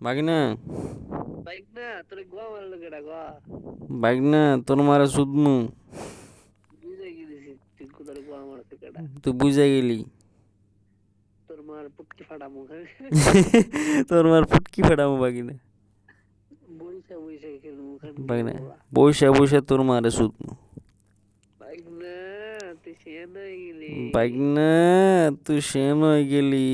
বাগিনা bike না তোর গোয়া মারলো কেডা গোয়া বাগিনা তোর মারা সুদমু। বুঝে গেছিস তুই কোথায় গোয়া মারছে কেডা তুই বুঝে গেলি। তোর মার পুটকি ফাটা মুখ তোর মার ফুটকি ফাটামু বাগিনা। বইসা বইসা খেলু খানকির বাগিনা বলা বইসা বইসা তোর মারে সুদমু। বাইক না তুই সেন হয়ে গেলি বাগিনা তুই সেন হয়ে গেলি।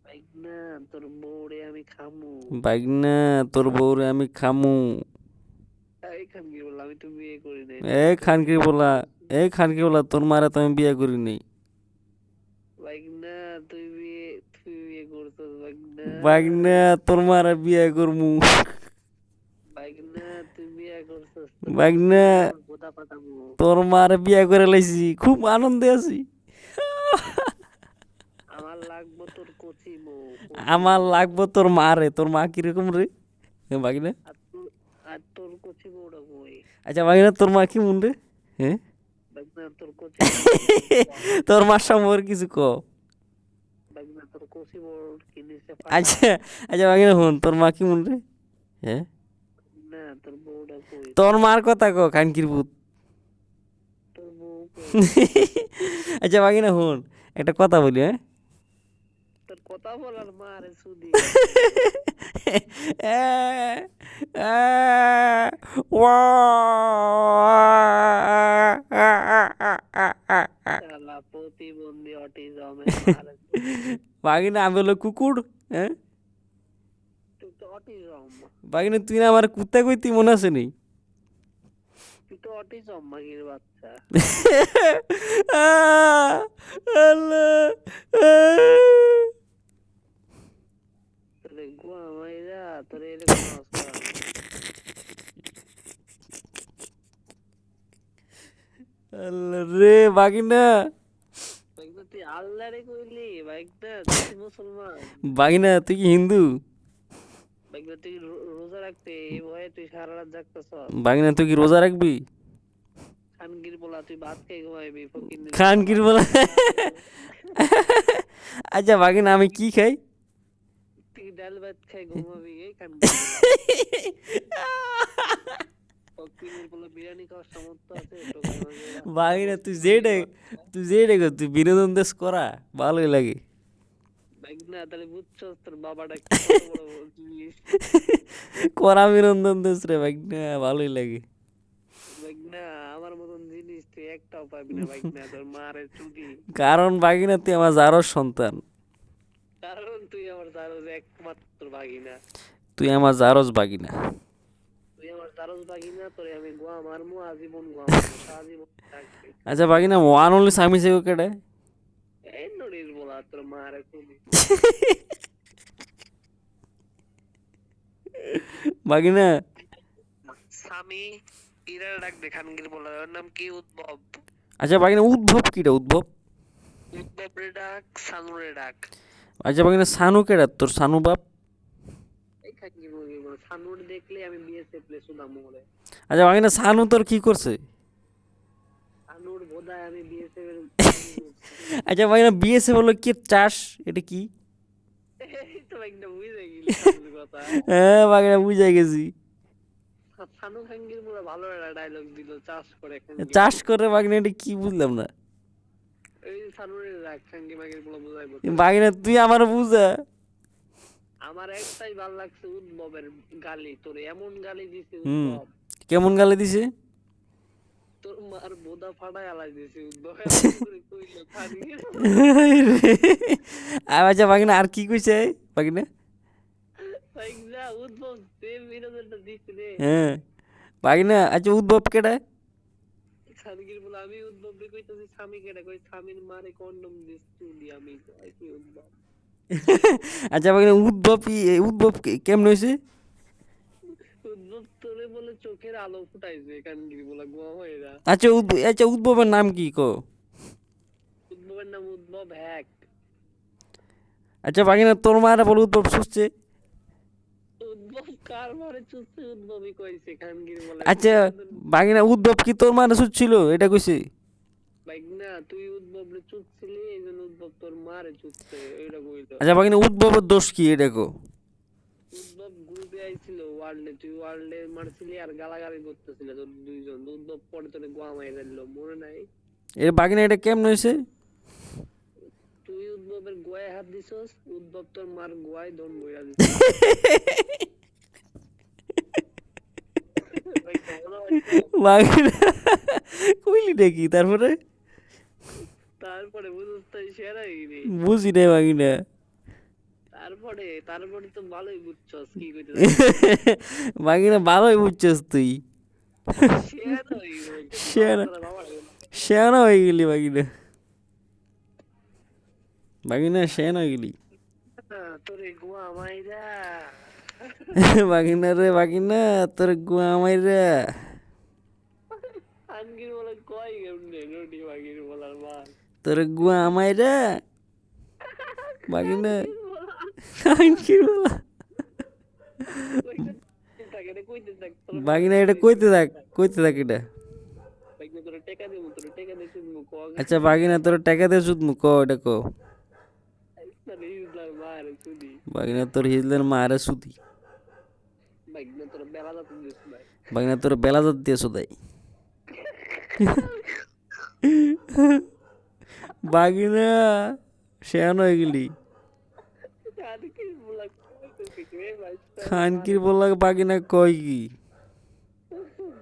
বাইক না তোর বউরে আমি খামু বাগিনা তোর বউরে আমি খামু। এই খানকির বলা আমি তো বিয়ে করি নাই এ তোর তো খানকি বিয়ে বলা, করছি এ খানকি বলা, তোর মারা তো আমি বিয়ে করি নাই। বাইক না তুই বিয়ে করছিস বাইক না বাগিনা তোর মারা বিয়ে করমু। বাইক না তুই বিয়ে করছিস তোর বউরে বাগিনা আমি এখন বোদা পাঠামু তোর মারে বিয়ে করে লাইছি, খুব আনন্দে আছি। আমার লাগবো তোর আমার কচি বউ লাগবো তোর মা রে। তোর মা কিরকম রে বাগিনা? আর তোর আর তোর কচি বউটা কই আচ্ছা বাগিনা তোর মা কি মন রে? হ্যাঁ, বাগনা তোর কচি বউটা কই ক তোর মার সম্পর্কে কিছু ক। বাগনা তোর কচি বউ কি নিচে আচ্ছা, ফাটায় আচ্ছা বাগিনা হন, তোর মা কি মন রে? হ্যাঁ, না তোর বউটা কই ক তোর মার কথা ক খানকির পুত। তোর বউ কই আচ্ছা বাগিনা হন, একটা কথা বলি। হ্যাঁ, তোর কথা বলার মারে সুদি শালা প্রতিবন্ধী অটিজমের মারে সুদি বাগিনা আমি হলো কুকুর। হ্যাঁ, তুই তো অটিজম বাগিনা তুই না আমার কুত্তা কইতি মনে আছে নি? তুই তো অটিজম মাগির বাচ্চা আল্লাহ। তোরে গোয়া মাইরা তোরে এরকম আওয়াজ করামু আল্লাহ রে বাগিনা। বাগনা তুই আল্লাহরে কইলি বাগনা তুই কি মুসলমান বাগিনা তুই কি হিন্দু? বাগনা তুই রোজা রাখতে এই ভয়ে তুই সারা রাত জাগতেছ বাগিনা তুই কি রোজা রাখবি? খানগির বলা তুই ভাত খেয়ে ঘুমাইবি ফকিন্নির খান বলা কি ভাত বলে? খেয়ে ঘুমাইবি আচ্ছা বাগিনা আমি কি খাই? তুই ডাল ভাত খেয়ে ঘুমাবি এই খানগির বলা ফকিন্নির বলা বিরিয়ানি খাওয়ার সামর্থ্য আছে টোকাই মাগে বাগিনা তুই যেটা, তুই যেটা কর, তুই বিনোদন দেশ করা ভালোই লাগে। বাগনা তাহলে বুঝছস তোর বাবাটা কি কত বড় জিনিস করা বিনোদন দেশ রে বাগিনা, ভালোই লাগে। বাগনা আমার মতন জিনিস তুই একটাও পাবি না বাগনা তোর মারে চুদি কারণ বাগিনা তুই আমার জারর সন্তান। কারণ তুই আমার জারজ একমাত্র ভাগিনা তুই আমার জারজ বাগিনা। তুই আমার জারজ ভাগিনা তোরে আমি গোয়া মারমু আজীবন গোয়া মারমু সারাজীবন থাকবি আচ্ছা বাগিনা ওয়ান অনলি স্বামী সেগো কেডে? এই নড়ির বলা তোর মারে খুবই বাগিনা স্বামী ইরার ডাক দে খানগির বলা ওর নাম কি উদ্ভব আচ্ছা বাগিনা উদ্ভব কিটা উদ্ভব? উদ্ভব রে ডাক সানু রে ডাক আচ্ছা বাগিনা সানু কেডা তোর সানু বাপ? এই খানগির মুরগি বলা সানুর দেখলে আমি বিএসএফ প্লে সুদা মোরে আচ্ছা বাগিনা সানু তোর কি করছে? সানুর বোধায় আমি বিএসএফ এর ট্রেনিং করছি আচ্ছা বাগিনা বিএসএফ হলো কি চাষ, এটা কি? এই তো একটা বুঝে গেলি সানুর কথা হ্যাঁ বাগিনা বুঝে গেছি। সানু খানগির পুরো ভালো একটা ডায়লগ দিল চাষ করে খানগির চাষ পুরো করে বাগিনা, এটা কি বুঝলাম না। এই সানুরের রাগ খানগি মাগির পুরো বুঝাইবো বাগিনা তুই আমার বুঝা। আমার একটাই ভাল লাগছে উদ্ভবের গালি তোর এমন গালি দিছে হুম, উদ্ভব কেমন গালে দিছে? তোর মার বোদা ফাটাই আলাই দিছে উদ্ভব এমন করে কইলো খানগির আর আচ্ছা বাগিনা আর কি কইছে বাগিনা? না উদ্ভব সেম বিনোদনটা দিছে রে হ্যাঁ বাগিনা আচ্ছা উদ্ভব কেডা? খানগির বলে আমি উদ্ভব রে কইতাছি স্বামী কেডা কই স্বামীর মারে কন্ডম দিস তুই আমি কই কি উদ্ভব আচ্ছা বাগিনা উদ্ভব উদ্ভব কেমন হয়েছে? উদ্ভব তোরে বলে চোখের আলো ফুটাইছে খানগির বলে গোয়া হয়রা আচ্ছা আচ্ছা উদ্ভবের নাম কি কো? উদ্ভবের নাম উদ্ভব হ্যাক আচ্ছা বাগিনা তোর মারা বলে উদ্ভব সুস্থে। উদ্ভব কার মারে চুচ্ছে উদ্ভবই কইছে খানগির বলে আচ্ছা বিনোদন বাগিনা উদ্ভব কি তোর মারা সুচ্ছিল এটা কইছে? বাইক না তুই উদ্ভব রে চুচ্ছিলি এইজন্য উদ্ভব তোর মারে চুচ্ছে এইটা কইলো আচ্ছা বাগিনা উদ্ভবের দোষ কি এটা কো? ওয়ার্ল্ডে, তুই ওয়ার্ল্ডে মারছিলি আর গালাগালি করতেছিল তোর দুইজন উদ্ভব, পরে তোরে গোয়া মাইরা দিল, মনে নাই? এ বাগিনা এটা কেমন হয়েছে? তুই উদ্ভবের গোয়ায় হাত দিছস, উদ্ভব তোর মার গোয়ায় দম বইরা দিছে। ভাই কেমন হয়েছে? বাগিনা কইলি নাকি তারপরে? তারপরে বুঝছ তো সেরা গিরি। বুঝি নাই বাগিনা। তারপরে তো ভালোই বুঝছস কি কইতে বাগিনা ভালোই বুঝছস তুই। সেরা হইছে শেয়ানা বাবা। শেয়ানা হয়ে গেলি বাগিনা। বাগিনা শেয়ানা হয়ে গেলি। তোরে গোয়া মাইরা বাগিনা রে বাগিনা, তোর গুয়া মাইরা। আনগির বলে কয় কেমনে রুটি বাগির বলার মার। তোর গুয়া মাইরা বাগিনা। আনকির বলা। কইতে থাক বাগিনা এটা কইতে থাক এটা। তোরে টেকা দেবো, তোরে টেকা দিয়ে শুনবো কগ আচ্ছা বাগিনা তোর টাকা দিয়ে শুধু ক এটা ক। তাহলে ইউজলার মার শুনি। বাগিনা তোর হিজলের মারে সুদি। বাগিনা তোর বেলা যাতে দিস ভাই। বাগিনা তোর বেলা জাত দিয়ে সুদাই। বাগিনা শেয়ান হয়ে গেলি। আনকির বলা কইতে রে ভাই। খানকির বললা বাগিনা কয় কি?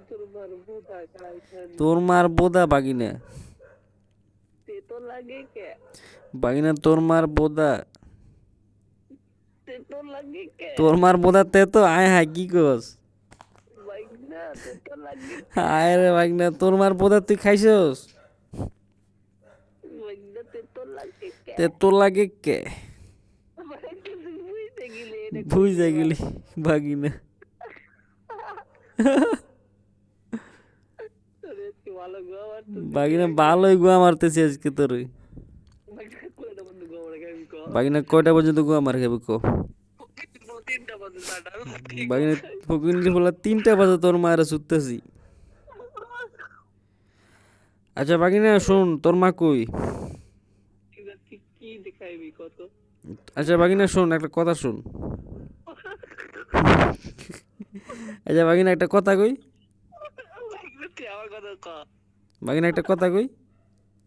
তোর মার বুতা খাইছেন। তোর মার বোদা বাগিনা। তে তো লাগে কে? বাগিনা তোর মার বোদা। তে তো লাগে কে? তোর মার বোদা তে তো আয় হায় কি কস? বাগিনা তে তো লাগে আয় রে বাগিনা তোর মার বোদা তুই খাইছস? বাগিনা তে তো লাগে কে? তে তোর লাগে কে? বাগিনা তুই বুঝতে গেলি এটা বুঝা গেলি বাগিনা। তোরে কি ভালো গোয়া মারতো। বাগিনা ভালোই গুয়া মারতেছি আজকে তোর। বাগিনা কয়টা বন্ধু গোয়া মারে খাবি ক? বাগিনা কয়টা পর্যন্ত গুয়া মার খাবি কো? তিনটা বন্ধু সাটা বাগিনা ফকিন্দি বলা 3টা বাজে তোর মারে সুত্তেছি। আচ্ছা বাগিনা শোন তোর মা কই? ঠিক কি দেখাইবি কত? আচ্ছা বাগিনা শোন একটা কথা শোন। আচ্ছা বাগিনা একটা কথা কই। বাগিনা তুই আমার কথা ক। বাগিনা একটা কথা কই।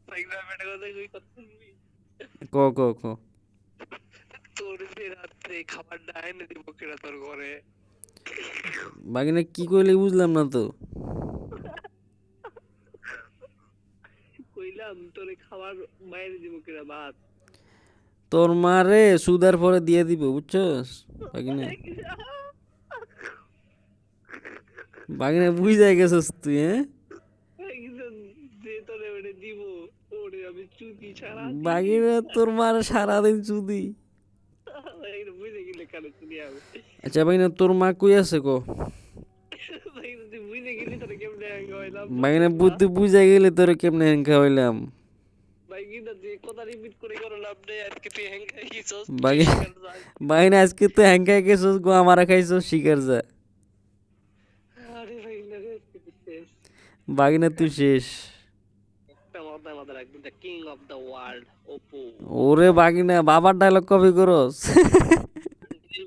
বাগিনা আমি একটা কথা কই, কথা শুনবি? ক ক ক। তোর যে রাত্রে খাবারটা এনে দিব কেডা তোর ঘরে? বাগিনা কি কইলে বুঝলাম না তো। কইলাম তোরে খাবার বাইরে দিব কেডা, ভাত? তোর মারে সুদার পরে দিয়ে দিব বুঝছস বাগিনা। বাগিনা বুঝাই গেছস তুই হ্যাঁ। বাগিনা যে তোরে ওরে দিব, ওরে আমি চুদি ছাড়া বাগিনা তোর মারে সারাদিন চুদি। বাগিনা বুঝে গেলে কানে শুনি আমি। আচ্ছা বাগিনা তোর মা কই আছে কো? বাগিনা তুই বুঝে গেলি তোরে কেমনে হ্যাঙ্গা হইলাম। বাগিনা তুই বুঝাই গেলে তোর কেমনে হ্যাঙ্কা হইলাম। বাগিনা তুই কথা রিপিট করে করলাম রে, আজকে তুই হ্যাঙ্গা গেছস। বাগিনা আজকে তো হ্যাঙ্কা গেছস গো আমারা খাইছস শিকার যা। আরে বাগিনা রে আজকে তুই শেষ। বাগিনা তুই শেষ। একটা মাথায় রাখবি, the king of the world Apu. ওরে বাগিনা বাবার ডায়লগ কপি করস।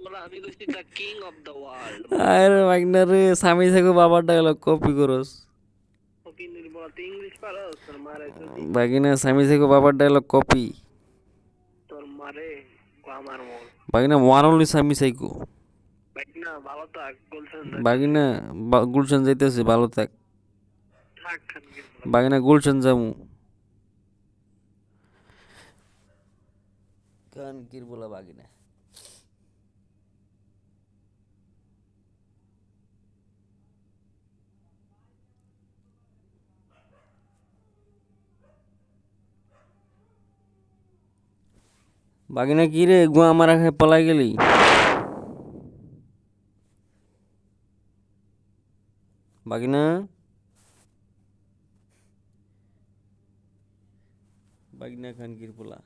বলা আমি কইছি the king of the world. আরে বাগিনা রে স্বামী থেকে বাবার ডায়লগ কপি করস। ওকে নির্মলা তুই ইংলিশ পারস? তোর মারে যদি বাগিনা স্বামী থেকে বাবার ডায়লগ কপি। তোর মারে আমার মন। বাগিনা ওয়ান অনলি স্বামী সাইকো। বাগিনা ভালো থাক, গুলশান বাগিনা গুলশান যাইতেছে ভালো থাক। থাক খানগির বলা। বাগিনা গুলশান যামু। কানকির বলা বাগিনা। বাগিনা কি রে গুয়া মারা খাই পলাই গেলি? বাগিনা বাগিনা খানকির পোলা।